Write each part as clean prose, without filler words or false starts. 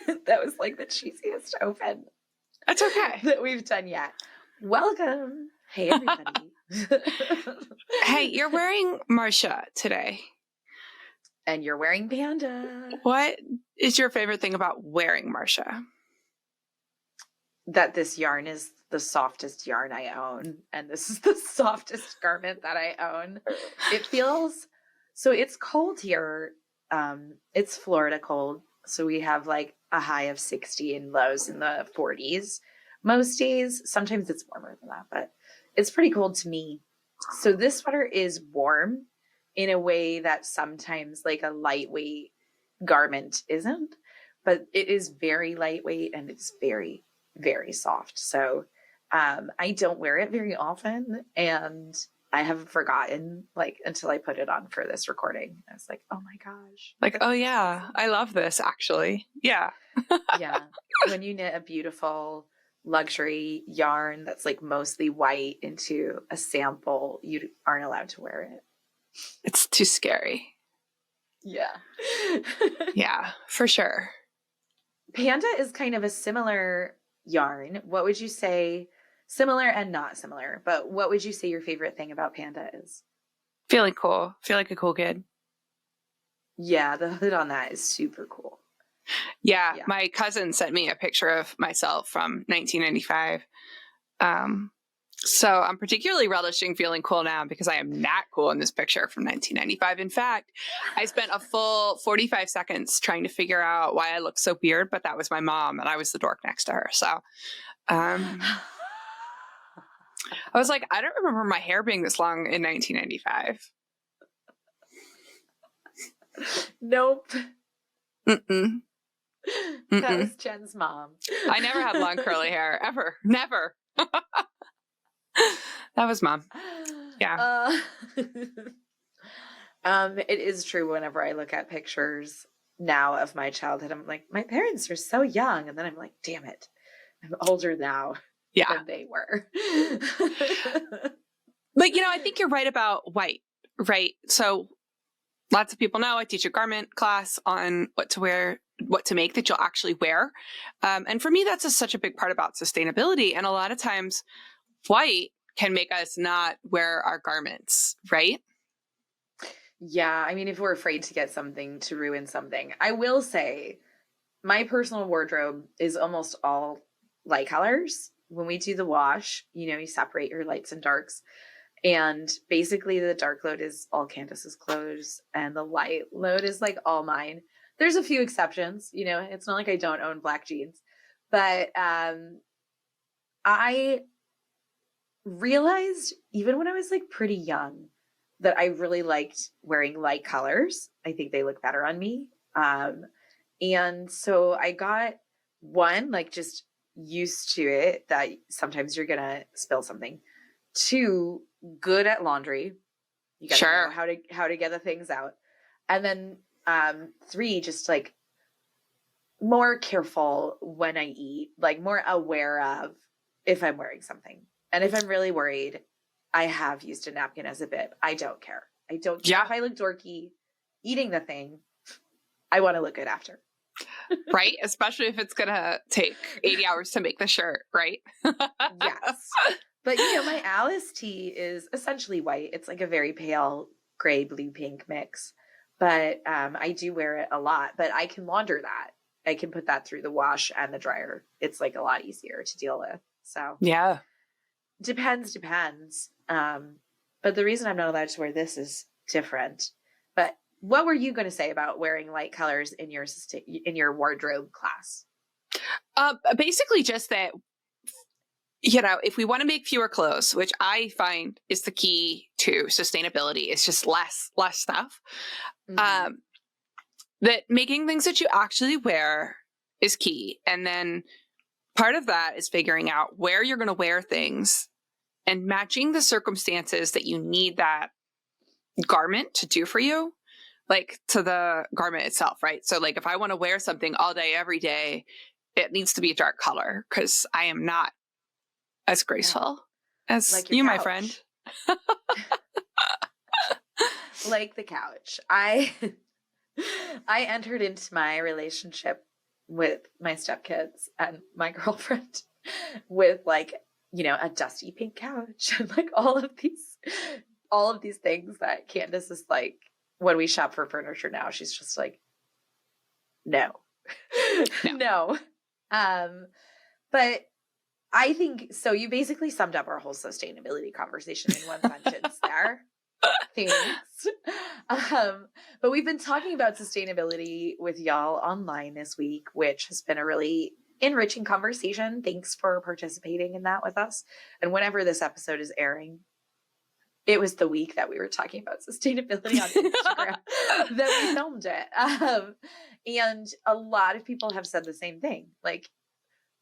That was like the cheesiest open That's okay. that we've done yet. Welcome. Hey, everybody. Hey, you're wearing Marcia today. And you're wearing Panda. What is your favorite thing about wearing Marcia? That this yarn is the softest yarn I own. And this is the softest garment that I own. It feels, so it's cold here. It's Florida cold. So we have like a high of 60 and lows in the 40s most days. Sometimes it's warmer than that, but it's pretty cold to me. So this sweater is warm in a way that sometimes like a lightweight garment isn't, but it is very lightweight and it's very, very soft. So I don't wear it very often, and I haven't forgotten like until I put it on for this recording. I was like, oh my gosh. Like, oh yeah, I love this actually. Yeah. Yeah. When you knit a beautiful luxury yarn that's like mostly white into a sample, you aren't allowed to wear it. It's too scary. Yeah. Yeah, for sure. Panda is kind of a similar yarn. What would you say, similar and not similar, but what would you say your favorite thing about Panda is? Feeling cool. Feel like a cool kid. Yeah, the hood on that is super cool. Yeah, my cousin sent me a picture of myself from 1995. So I'm particularly relishing feeling cool now because I am not cool in this picture from 1995. In fact, I spent a full 45 seconds trying to figure out why I looked so weird, but that was my mom and I was the dork next to her. So I was like, I don't remember my hair being this long in 1995. Nope. Mm-mm. That was Jen's mom. I never had long curly hair, ever. Never. That was mom. Yeah. It is true whenever I look at pictures now of my childhood, I'm like, my parents are so young. And then I'm like, damn it, I'm older now than they were. But, I think you're right about white, right? So lots of people know I teach a garment class on what to wear, what to make that you'll actually wear. And for me, that's such a big part about sustainability. And a lot of times white can make us not wear our garments, right? Yeah. I mean, if we're afraid to get something to ruin something, I will say my personal wardrobe is almost all light colors. When we do the wash, you separate your lights and darks. And basically the dark load is all Candace's clothes and the light load is like all mine. There's a few exceptions, it's not like I don't own black jeans, but I realized even when I was like pretty young that I really liked wearing light colors. I think they look better on me. And so I got one, like just used to it that sometimes you're going to spill something. 2, good at laundry. You got to know how to get the things out. And then 3, just like more careful when I eat, like more aware of if I'm wearing something. And if I'm really worried, I have used a napkin as a bib. I don't care. I don't care if I look dorky eating the thing. I want to look good after. Right? Especially if it's going to take 80 hours to make the shirt, right? Yes. But, my Alice tee is essentially white. It's like a very pale gray, blue, pink mix. But I do wear it a lot. But I can launder that. I can put that through the wash and the dryer. It's like a lot easier to deal with. So yeah. Depends. But the reason I'm not allowed to wear this is different. But what were you going to say about wearing light colors in your wardrobe class? Basically just that, if we want to make fewer clothes, which I find is the key to sustainability, it's just less stuff. Mm-hmm. That making things that you actually wear is key. And then part of that is figuring out where you're going to wear things and matching the circumstances that you need that garment to do for you, like to the garment itself, right? So like if I want to wear something all day, every day, it needs to be a dark color because I am not as graceful as like you, my friend. Like the couch. I entered into my relationship with my stepkids and my girlfriend with like, you know, a dusty pink couch and like all of these things that Candace is like, when we shop for furniture now, she's just like, no. No. But I think so. You basically summed up our whole sustainability conversation in one sentence there. Thanks. But we've been talking about sustainability with y'all online this week, which has been a really enriching conversation. Thanks for participating in that with us. And whenever this episode is airing, it was the week that we were talking about sustainability on Instagram that we filmed it. And a lot of people have said the same thing. Like,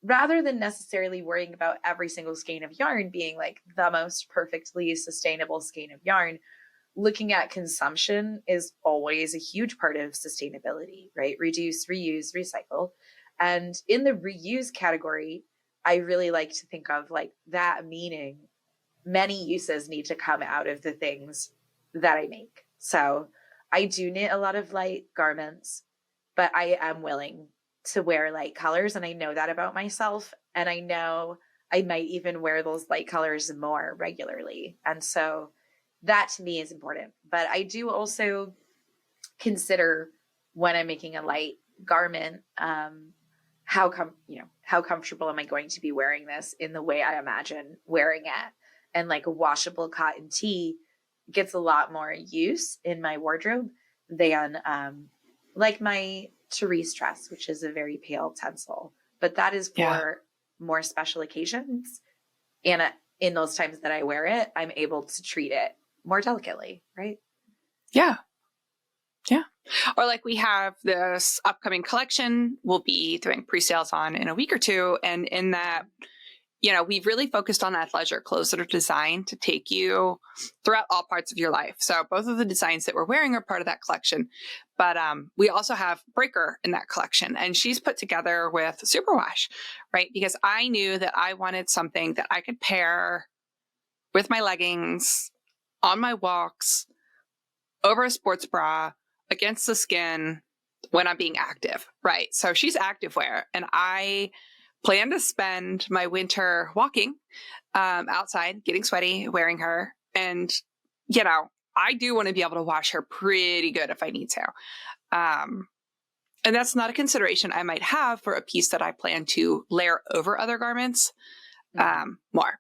rather than necessarily worrying about every single skein of yarn being like the most perfectly sustainable skein of yarn, looking at consumption is always a huge part of sustainability, right? Reduce, reuse, recycle. And in the reuse category, I really like to think of like that meaning many uses need to come out of the things that I make. So I do knit a lot of light garments, but I am willing to wear light colors. And I know that about myself. And I know I might even wear those light colors more regularly. And so that to me is important. But I do also consider when I'm making a light garment, how comfortable am I going to be wearing this in the way I imagine wearing it? And like a washable cotton tee gets a lot more use in my wardrobe than like my Therese dress, which is a very pale tencel. But that is for more special occasions. And in those times that I wear it, I'm able to treat it more delicately, right? Yeah. Yeah. Or like we have this upcoming collection we'll be doing pre-sales on in a week or two. And in that, you know, we've really focused on athleisure clothes that are designed to take you throughout all parts of your life. So both of the designs that we're wearing are part of that collection. But we also have Breaker in that collection. And she's put together with Superwash, right? Because I knew that I wanted something that I could pair with my leggings, on my walks, over a sports bra, against the skin when I'm being active, right? So she's activewear, and I plan to spend my winter walking outside, getting sweaty, wearing her. And, you know, I do want to be able to wash her pretty good if I need to. And that's not a consideration I might have for a piece that I plan to layer over other garments more.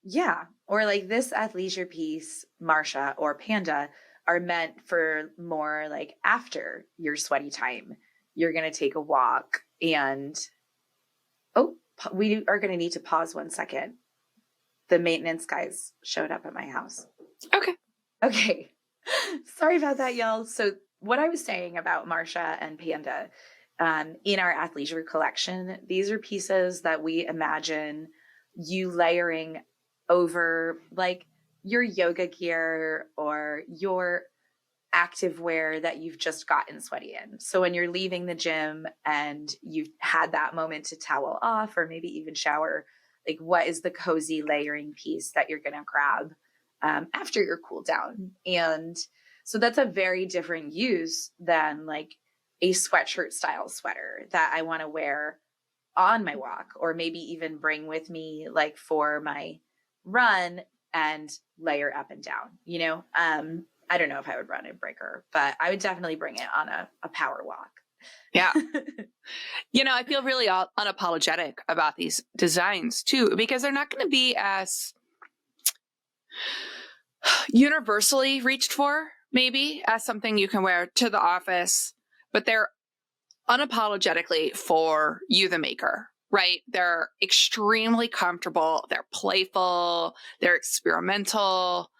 Yeah. Or like this athleisure piece, Marsha or Panda, are meant for more like after your sweaty time. You're going to take a walk and, we are going to need to pause 1 second. The maintenance guys showed up at my house. Okay. Sorry about that, y'all. So what I was saying about Marsha and Panda in our athleisure collection, these are pieces that we imagine you layering over like your yoga gear or your active wear that you've just gotten sweaty in. So when you're leaving the gym and you've had that moment to towel off or maybe even shower, like what is the cozy layering piece that you're going to grab after your cool down? And so that's a very different use than like a sweatshirt style sweater that I want to wear on my walk, or maybe even bring with me like for my run and layer up and down, you know? I don't know if I would run in Breaker, but I would definitely bring it on a power walk. Yeah. You know, I feel really unapologetic about these designs too, because they're not going to be as universally reached for, maybe, as something you can wear to the office, but they're unapologetically for you, the maker, right? They're extremely comfortable. They're playful. They're experimental.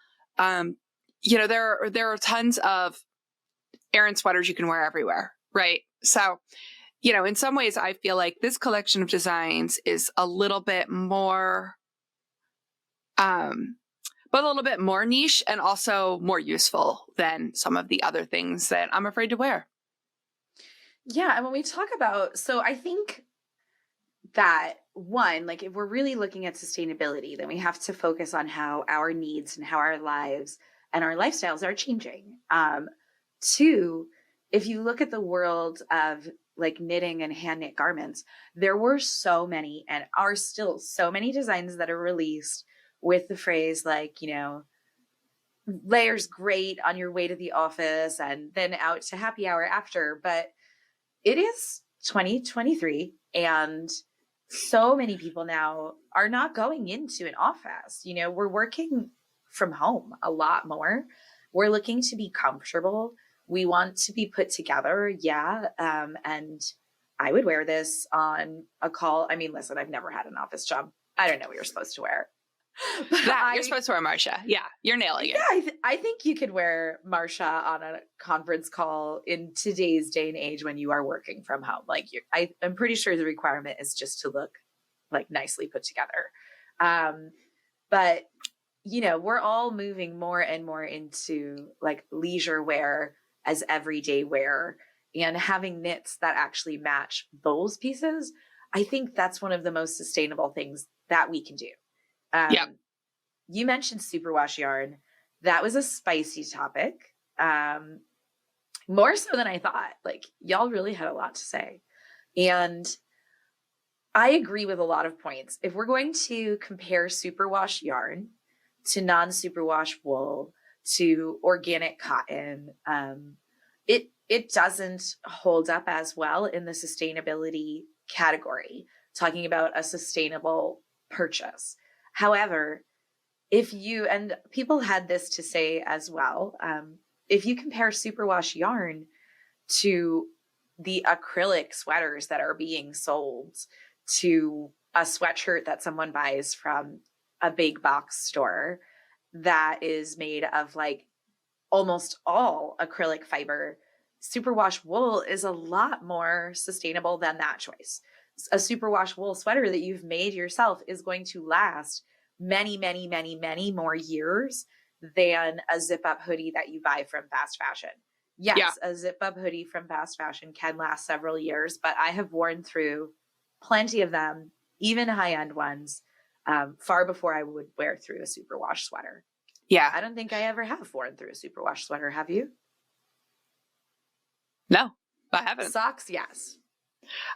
You know, there are tons of Aran sweaters you can wear everywhere, right? So, you know, in some ways, I feel like this collection of designs is a little bit more, but a little bit more niche and also more useful than some of the other things that I'm afraid to wear. Yeah. And when we talk about, so I think that one, like if we're really looking at sustainability, then we have to focus on how our needs and how our lives and our lifestyles are changing. Two, if you look at the world of like knitting and hand knit garments, there were so many and are still so many designs that are released with the phrase like, you know, layers great on your way to the office and then out to happy hour after. But it is 2023 and so many people now are not going into an office. You know, we're working from home a lot more. We're looking to be comfortable. We want to be put together. Yeah. And I would wear this on a call. I mean, listen, I've never had an office job. I don't know what you're supposed to wear. You're supposed to wear Marcia. Yeah, you're nailing it. Yeah, I think you could wear Marcia on a conference call in today's day and age when you are working from home. Like, I'm pretty sure the requirement is just to look like nicely put together. But you know, we're all moving more and more into like leisure wear as everyday wear, and having knits that actually match those pieces. I think that's one of the most sustainable things that we can do. Yeah. You mentioned superwash yarn. That was a spicy topic. More so than I thought. Like, y'all really had a lot to say. And I agree with a lot of points. If we're going to compare superwash yarn to non-superwash wool to organic cotton, it doesn't hold up as well in the sustainability category, talking about a sustainable purchase. However, if you, and people had this to say as well, if you compare superwash yarn to the acrylic sweaters that are being sold to a sweatshirt that someone buys from a big box store that is made of like almost all acrylic fiber, superwash wool is a lot more sustainable than that choice. A superwash wool sweater that you've made yourself is going to last many, many, many, many more years than a zip up hoodie that you buy from fast fashion. Yes, a zip up hoodie from fast fashion can last several years, but I have worn through plenty of them, even high end ones, far before I would wear through a superwash sweater. Yeah. I don't think I ever have worn through a superwash sweater. Have you? No, I haven't. Socks, yes.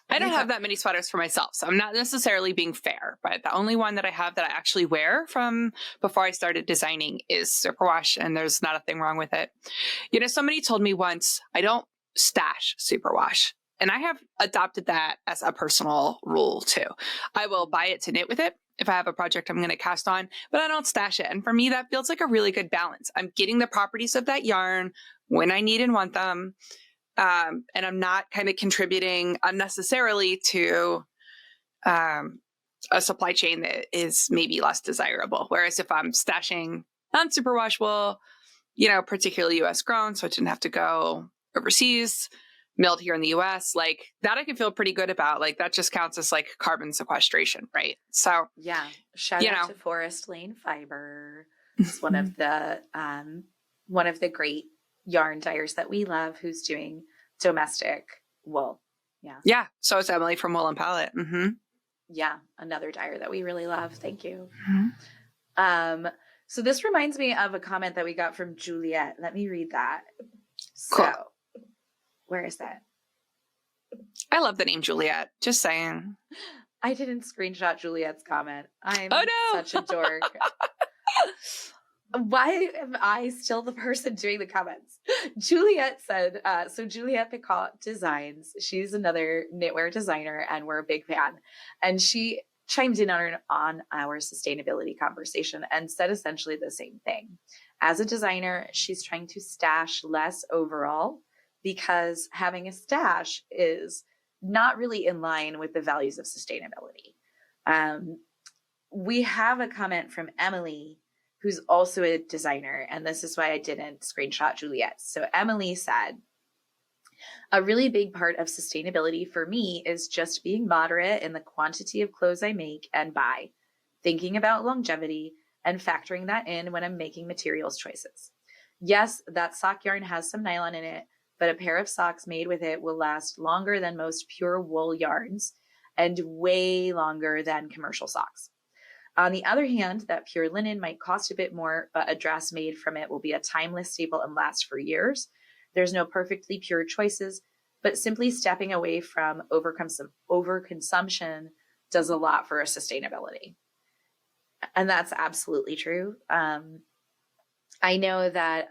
I don't have that many sweaters for myself, so I'm not necessarily being fair, but the only one that I have that I actually wear from before I started designing is superwash, and there's not a thing wrong with it. You know, somebody told me once, I don't stash superwash, and I have adopted that as a personal rule too. I will buy it to knit with it if I have a project I'm going to cast on, but I don't stash it. And for me, that feels like a really good balance. I'm getting the properties of that yarn when I need and want them. And I'm not kind of contributing unnecessarily to a supply chain that is maybe less desirable. Whereas if I'm stashing non-superwash wool, you know, particularly US grown, so I didn't have to go overseas, milled here in the US, like that I can feel pretty good about. Like that just counts as like carbon sequestration, right? So yeah, shout out to Forest Lane Fiber. It's one of the great yarn dyers that we love, who's doing domestic wool. Yeah. So it's Emily from Wool and Palette. Mm-hmm. Yeah, another dyer that we really love. Thank you. Mm-hmm. So this reminds me of a comment that we got from Juliet. Let me read that. Cool. So where is that? I love the name Juliet. Just saying. I didn't screenshot Juliet's comment. I'm such a dork. Why am I still the person doing the comments? Juliet said, so Juliet Picot Designs, she's another knitwear designer and we're a big fan. And she chimed in on our sustainability conversation and said essentially the same thing. As a designer, she's trying to stash less overall because having a stash is not really in line with the values of sustainability. We have a comment from Emily, who's also a designer, and this is why I didn't screenshot Juliet. So Emily said, a really big part of sustainability for me is just being moderate in the quantity of clothes I make and buy, thinking about longevity and factoring that in when I'm making materials choices. Yes, that sock yarn has some nylon in it, but a pair of socks made with it will last longer than most pure wool yarns and way longer than commercial socks. On the other hand, that pure linen might cost a bit more, but a dress made from it will be a timeless staple and last for years. There's no perfectly pure choices, but simply stepping away from overconsumption does a lot for sustainability. And that's absolutely true. I know that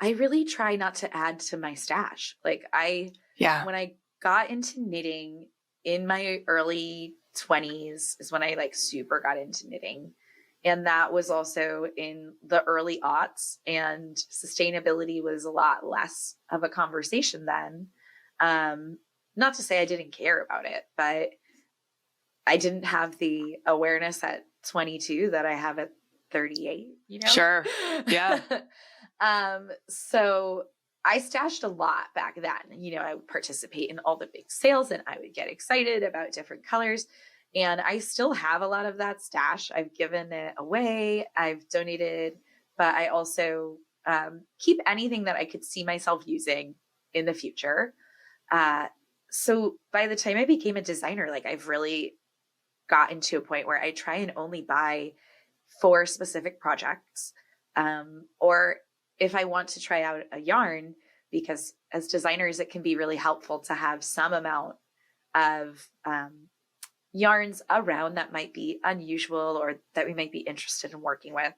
I really try not to add to my stash. Like when I got into knitting in my early 20s is when I like super got into knitting. And that was also in the early aughts, and sustainability was a lot less of a conversation then. Not to say I didn't care about it, but I didn't have the awareness at 22 that I have at 38, you know? Sure. Yeah. So I stashed a lot back then. You know, I would participate in all the big sales and I would get excited about different colors. And I still have a lot of that stash. I've given it away, I've donated, but I also keep anything that I could see myself using in the future. So by the time I became a designer, like I've really gotten to a point where I try and only buy for specific projects. Or if I want to try out a yarn, because as designers, it can be really helpful to have some amount of yarns around that might be unusual or that we might be interested in working with.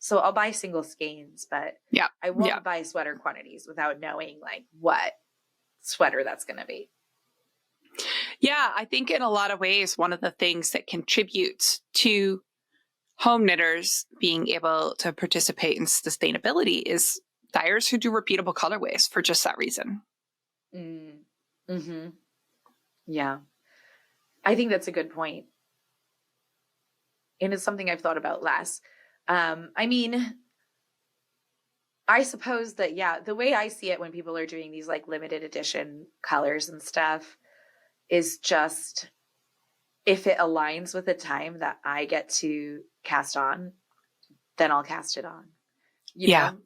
So I'll buy single skeins, but I won't buy sweater quantities without knowing like what sweater that's going to be. Yeah, I think in a lot of ways, one of the things that contributes to home knitters being able to participate in sustainability is dyers who do repeatable colorways for just that reason. Mm-hmm. Yeah. I think that's a good point. And it's something I've thought about less. I mean, I suppose that, the way I see it when people are doing these like limited edition colors and stuff is just if it aligns with the time that I get to cast on, then I'll cast it on. You know?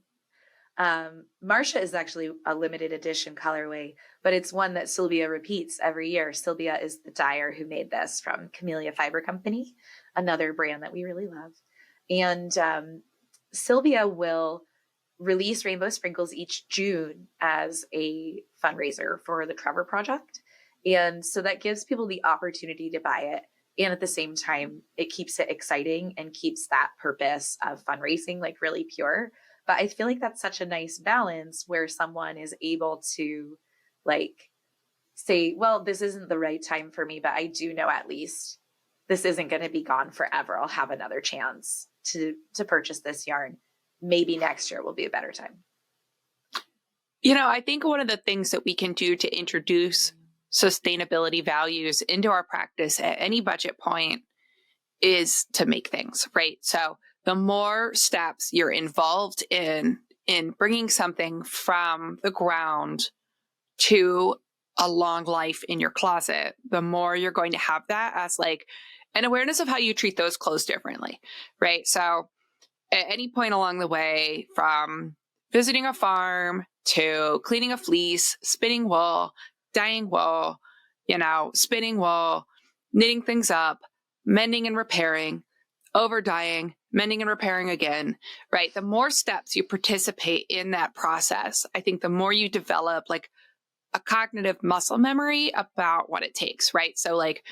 Marcia is actually a limited edition colorway, but it's one that Sylvia repeats every year. Sylvia is the dyer who made this from Camellia Fiber Company, another brand that we really love. And Sylvia will release rainbow sprinkles each June as a fundraiser for the Trevor Project. And so that gives people the opportunity to buy it. And at the same time, it keeps it exciting and keeps that purpose of fundraising like really pure. But I feel like that's such a nice balance where someone is able to like say, well, this isn't the right time for me, but I do know at least this isn't going to be gone forever. I'll have another chance to purchase this yarn. Maybe next year will be a better time. You know, I think one of the things that we can do to introduce sustainability values into our practice at any budget point is to make things, right? So the more steps you're involved in bringing something from the ground to a long life in your closet, the more you're going to have that as like an awareness of how you treat those clothes differently, right? So at any point along the way, from visiting a farm to cleaning a fleece, spinning wool, dyeing wool, spinning wool, knitting things up, mending and repairing, over dyeing, mending and repairing again, right? The more steps you participate in that process, I think the more you develop like a cognitive muscle memory about what it takes, right? So like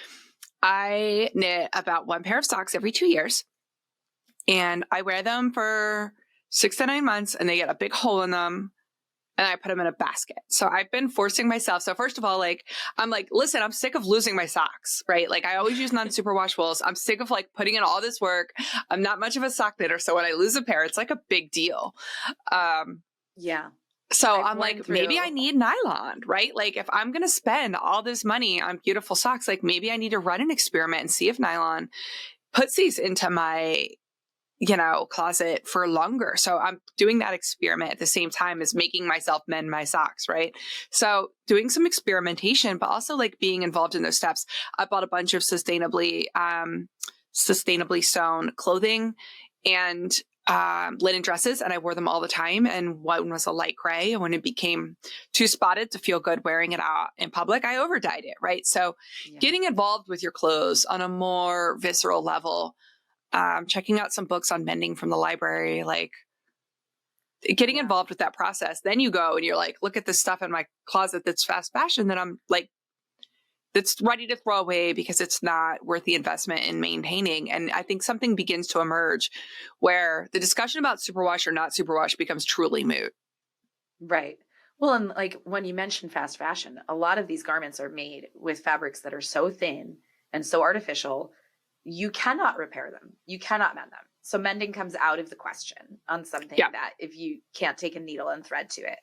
I knit about one pair of socks every 2 years, and I wear them for 6 to 9 months and they get a big hole in them. And I put them in a basket. So I've been forcing myself. So first of all, like, I'm like, listen, I'm sick of losing my socks, right? Like I always use non-superwash wools. I'm sick of like putting in all this work. I'm not much of a sock knitter. So when I lose a pair, it's like a big deal. So I'm like, maybe I need nylon, right? Like if I'm going to spend all this money on beautiful socks, like maybe I need to run an experiment and see if nylon puts these into my closet for longer. So I'm doing that experiment at the same time as making myself mend my socks, right? So doing some experimentation, but also like being involved in those steps. I bought a bunch of sustainably sewn clothing and linen dresses, and I wore them all the time. And one was a light gray. And when it became too spotted to feel good wearing it out in public, I over dyed it, right? So getting involved with your clothes on a more visceral level, checking out some books on mending from the library, like getting Yeah. involved with that process, then you go and you're like, look at this stuff in my closet that's fast fashion that I'm like, that's ready to throw away because it's not worth the investment in maintaining. And I think something begins to emerge where the discussion about superwash or not superwash becomes truly moot. Right. Well, and like when you mention fast fashion, a lot of these garments are made with fabrics that are so thin and so artificial, you cannot repair them. You cannot mend them. So mending comes out of the question on something that if you can't take a needle and thread to it.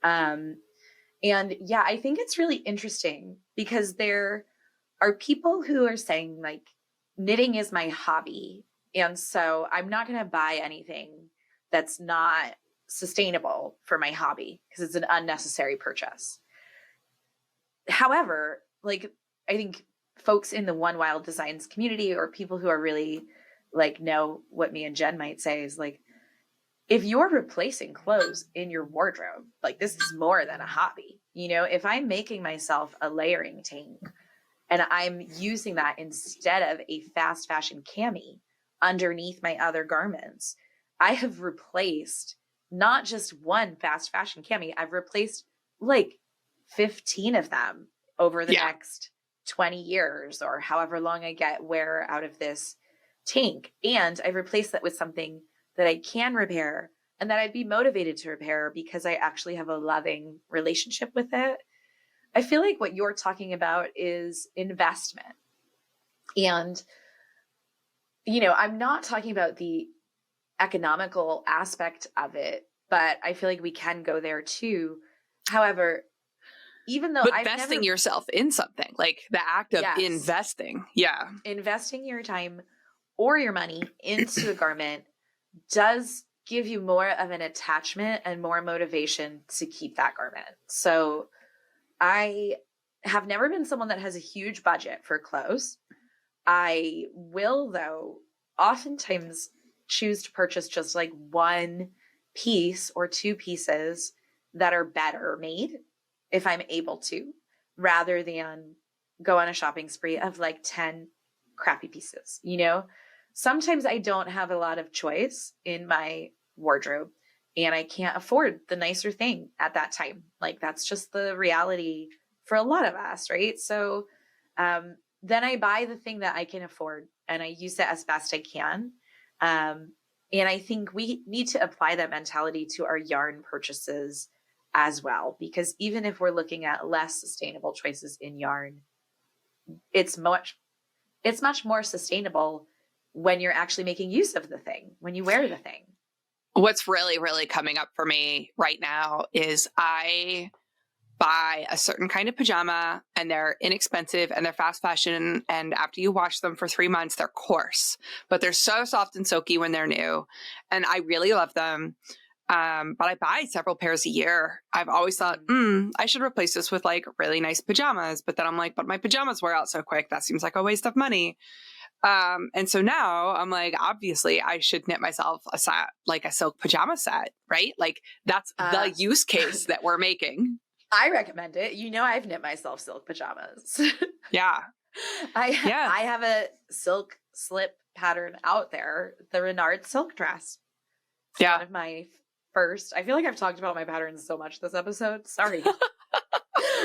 And yeah, I think it's really interesting because there are people who are saying like knitting is my hobby. And so I'm not going to buy anything that's not sustainable for my hobby because it's an unnecessary purchase. However, like I think folks in the One Wild Designs community or people who are really like know what me and Jen might say is like, if you're replacing clothes in your wardrobe, like this is more than a hobby. You know, if I'm making myself a layering tank and I'm using that instead of a fast fashion cami underneath my other garments, I have replaced not just one fast fashion cami, I've replaced like 15 of them over the next 20 years or however long I get wear out of this tank. And I've replaced that with something that I can repair and that I'd be motivated to repair because I actually have a loving relationship with it. I feel like what you're talking about is investment. And, you know, I'm not talking about the economical aspect of it, but I feel like we can go there too. However, even though I've investing yourself in something, like the act of investing. Yeah. Investing your time or your money into a garment does give you more of an attachment and more motivation to keep that garment. So I have never been someone that has a huge budget for clothes. I will, though, oftentimes choose to purchase just like one piece or two pieces that are better made if I'm able to, rather than go on a shopping spree of like 10 crappy pieces, you know? Sometimes I don't have a lot of choice in my wardrobe and I can't afford the nicer thing at that time. Like that's just the reality for a lot of us, right? So then I buy the thing that I can afford and I use it as best I can. And I think we need to apply that mentality to our yarn purchases as well, because even if we're looking at less sustainable choices in yarn, it's much more sustainable when you're actually making use of the thing, when you wear the thing. What's really, really coming up for me right now is I buy a certain kind of pajama and they're inexpensive and they're fast fashion. And after you wash them for 3 months, they're coarse, but they're so soft and silky when they're new. And I really love them. But I buy several pairs a year. I've always thought, I should replace this with like really nice pajamas. But then I'm like, but my pajamas wear out so quick. That seems like a waste of money. And so now I'm like, obviously I should knit myself a set, like a silk pajama set, right? Like that's the use case that we're making. I recommend it. You know, I've knit myself silk pajamas. Yeah. I have a silk slip pattern out there, the Renard silk dress. It's one of my first. I feel like I've talked about my patterns so much this episode. Sorry.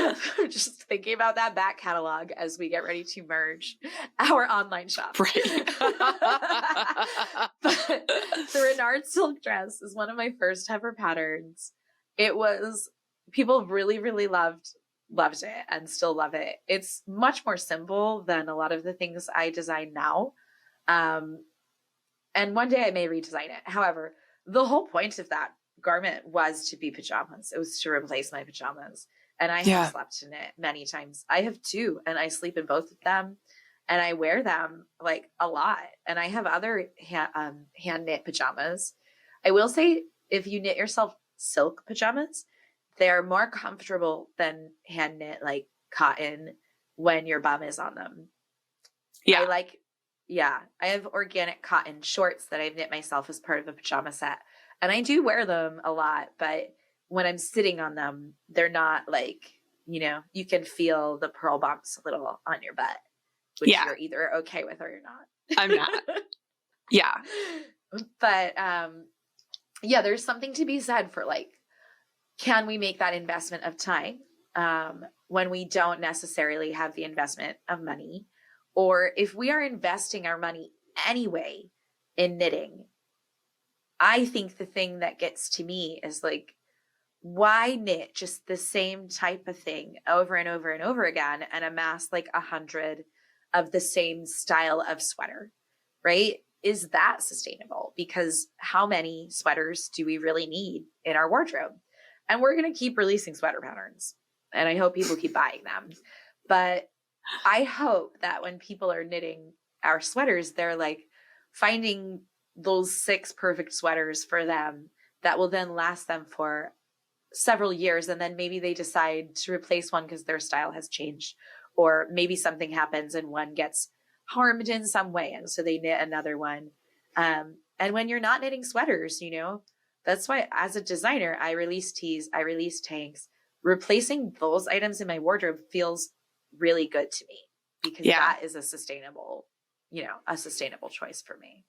I'm just thinking about that back catalog as we get ready to merge our online shop. Right. But the Renard silk dress is one of my first ever patterns. It was, people really, really loved it and still love it. It's much more simple than a lot of the things I design now. And one day I may redesign it. However, the whole point of that garment was to be pajamas. It was to replace my pajamas. And I have slept in it many times. I have two, and I sleep in both of them. And I wear them like a lot. And I have other hand knit pajamas. I will say, if you knit yourself silk pajamas, they're more comfortable than hand knit like cotton when your bum is on them. Yeah. I have organic cotton shorts that I've knit myself as part of a pajama set. And I do wear them a lot, but when I'm sitting on them, they're not like, you know, you can feel the pearl bumps a little on your butt, which you're either okay with or you're not. I'm not. Yeah. But yeah, there's something to be said for like, can we make that investment of time when we don't necessarily have the investment of money? Or if we are investing our money anyway in knitting, I think the thing that gets to me is like, why knit just the same type of thing over and over and over again and amass like 100 of the same style of sweater, right? Is that sustainable? Because how many sweaters do we really need in our wardrobe? And we're going to keep releasing sweater patterns. And I hope people keep buying them. But I hope that when people are knitting our sweaters, they're like finding those 6 perfect sweaters for them that will then last them for several years. And then maybe they decide to replace one because their style has changed, or maybe something happens and one gets harmed in some way. And so they knit another one. And when you're not knitting sweaters, you know, that's why as a designer, I release tees, I release tanks. Replacing those items in my wardrobe feels really good to me because that is a sustainable, you know, a sustainable choice for me.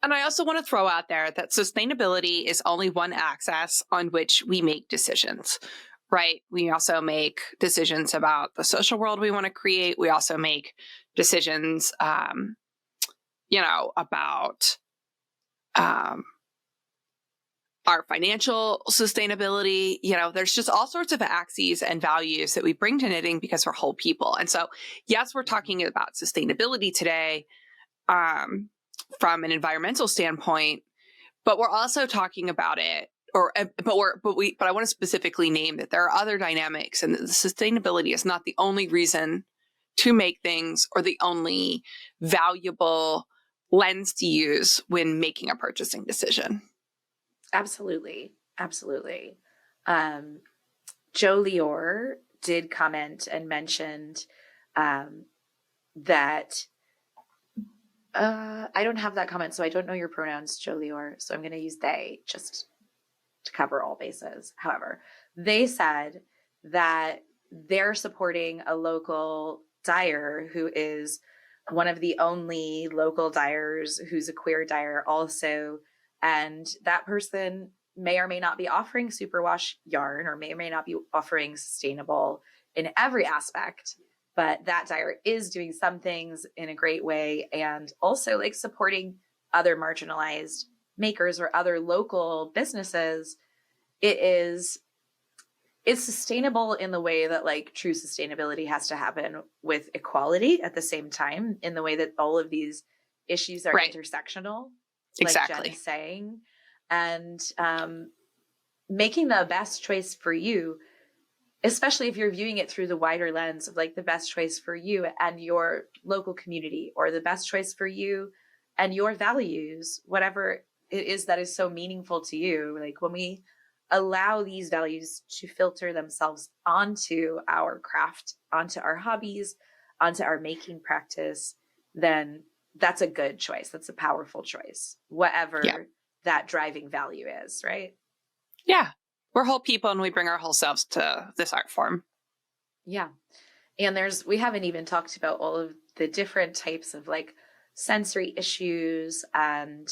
And I also want to throw out there that sustainability is only one axis on which we make decisions, right? We also make decisions about the social world we want to create. We also make decisions, you know, about our financial sustainability. You know, there's just all sorts of axes and values that we bring to knitting because we're whole people. And so, yes, we're talking about sustainability today from an environmental standpoint, but we're also talking about it, but I want to specifically name that there are other dynamics, and that the sustainability is not the only reason to make things or the only valuable lens to use when making a purchasing decision. Absolutely. Absolutely. Joe Lior did comment and mentioned that I don't have that comment, so I don't know your pronouns, Joe Lior. So I'm going to use they just to cover all bases. However, they said that they're supporting a local dyer who is one of the only local dyers who's a queer dyer also. And that person may or may not be offering superwash yarn, or may or may not be offering sustainable in every aspect. But that dyer is doing some things in a great way, and also like supporting other marginalized makers or other local businesses. It's sustainable in the way that like true sustainability has to happen with equality at the same time, in the way that all of these issues are intersectional, Exactly. like Jen is saying, and making the best choice for you, especially if you're viewing it through the wider lens of like the best choice for you and your local community, or the best choice for you and your values, whatever it is that is so meaningful to you. Like when we allow these values to filter themselves onto our craft, onto our hobbies, onto our making practice, then that's a good choice. That's a powerful choice, whatever that driving value is, right? Yeah. We're whole people and we bring our whole selves to this art form. Yeah. And we haven't even talked about all of the different types of like sensory issues and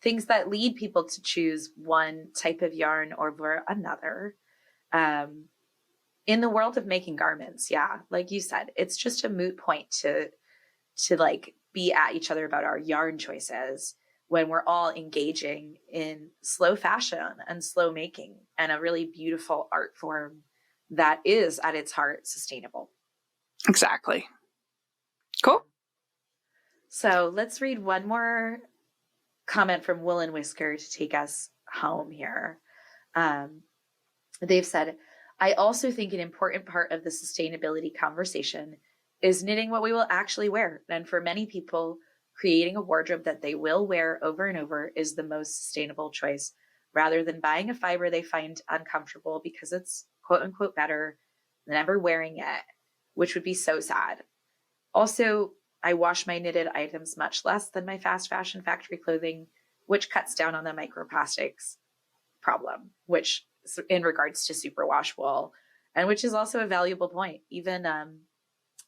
things that lead people to choose one type of yarn over another. In the world of making garments, like you said, it's just a moot point to like be at each other about our yarn choices when we're all engaging in slow fashion and slow making and a really beautiful art form that is at its heart sustainable. Exactly. Cool. So let's read one more comment from Wool and Whisker to take us home here. They've said, I also think an important part of the sustainability conversation is knitting what we will actually wear. And for many people, creating a wardrobe that they will wear over and over is the most sustainable choice, rather than buying a fiber they find uncomfortable because it's quote unquote better than ever wearing it, which would be so sad. Also, I wash my knitted items much less than my fast fashion factory clothing, which cuts down on the microplastics problem, which in regards to superwash wool, and which is also a valuable point. Even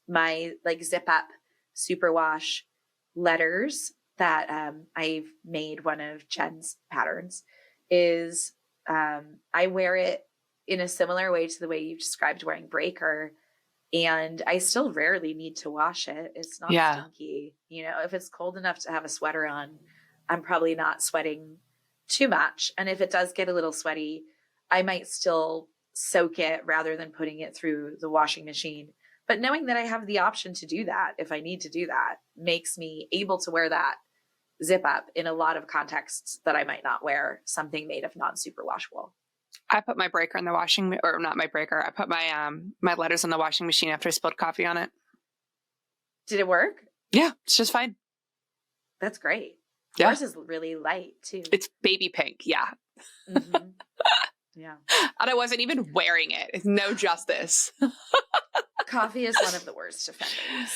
my like zip up superwash letters that I've made one of Jen's patterns. is I wear it in a similar way to the way you described wearing Breaker. And I still rarely need to wash it. It's not stinky. You know, if it's cold enough to have a sweater on, I'm probably not sweating too much. And if it does get a little sweaty, I might still soak it rather than putting it through the washing machine. But knowing that I have the option to do that, if I need to do that, makes me able to wear that zip up in a lot of contexts that I might not wear something made of non-superwash wool. I put my breaker in the washing, or not my breaker. I put my my letters in the washing machine after I spilled coffee on it. Did it work? Yeah, it's just fine. That's great. Yeah. Yours is really light too. It's baby pink. Yeah. Mm-hmm. Yeah. And I wasn't even wearing it. It's no justice. Coffee is one of the worst offenders.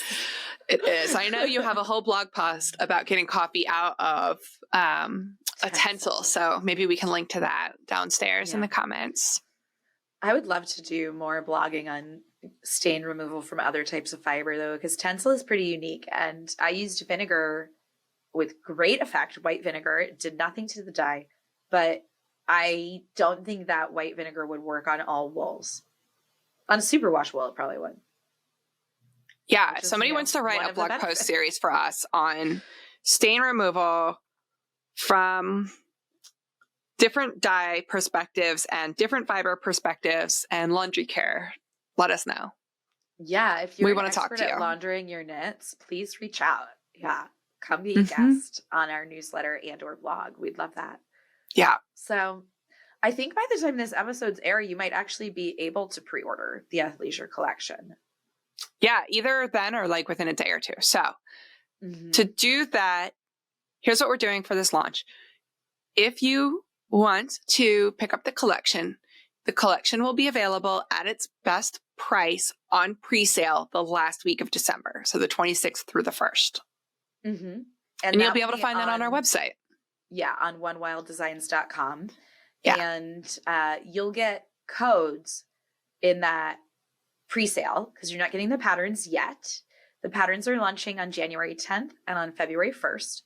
It is. I know you have a whole blog post about getting coffee out of a tencel. So maybe we can link to that downstairs in the comments. I would love to do more blogging on stain removal from other types of fiber, though, because tencel is pretty unique. And I used vinegar with great effect, white vinegar. It did nothing to the dye, but I don't think that white vinegar would work on all wools. On superwash wool, it probably would. Yeah, if somebody wants to write a blog post series for us on stain removal from different dye perspectives and different fiber perspectives and laundry care, let us know. Yeah, if you're an expert at laundering your knits, please reach out. Yeah, come be a guest on our newsletter and or blog. We'd love that. Yeah. So I think by the time this episode's air, you might actually be able to pre-order the Athleisure collection. Yeah, either then or like within a day or two. So to do that, here's what we're doing for this launch. If you want to pick up the collection will be available at its best price on pre-sale the last week of December. So the 26th through the 1st. Mm-hmm. And you'll be able to find that on our website. Yeah, on onewilddesigns.com. Yeah. And you'll get codes in that pre-sale because you're not getting the patterns yet. The patterns are launching on January 10th and on February 1st.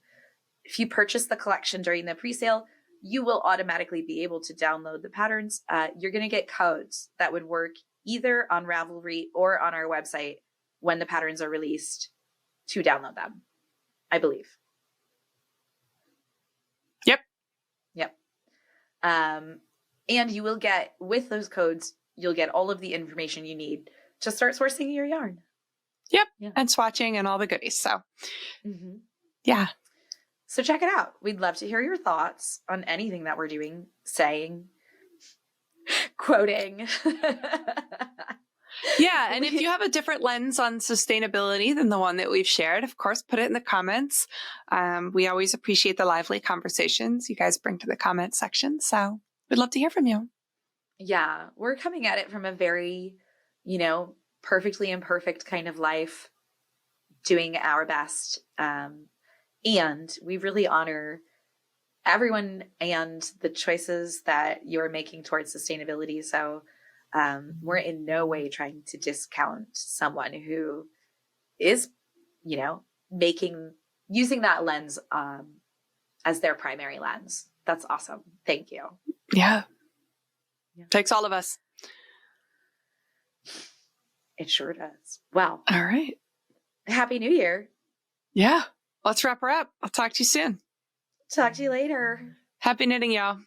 If you purchase the collection during the pre-sale, you will automatically be able to download the patterns. You're going to get codes that would work either on Ravelry or on our website when the patterns are released to download them, I believe. Yep. And you will get, with those codes, you'll get all of the information you need to start sourcing your yarn. Yep. Yeah. And swatching and all the goodies. So, yeah. So check it out. We'd love to hear your thoughts on anything that we're doing, saying, quoting. Yeah. And if you have a different lens on sustainability than the one that we've shared, of course, put it in the comments. We always appreciate the lively conversations you guys bring to the comment section. So we'd love to hear from you. Yeah. We're coming at it from a very, perfectly imperfect kind of life, doing our best. And we really honor everyone and the choices that you're making towards sustainability. So we're in no way trying to discount someone who is, using that lens as their primary lens. That's awesome. Thank you. Yeah. Takes all of us. It sure does. Well. All right. Happy New Year. Yeah. Let's wrap her up. I'll talk to you soon. Talk to you later. Happy knitting, y'all.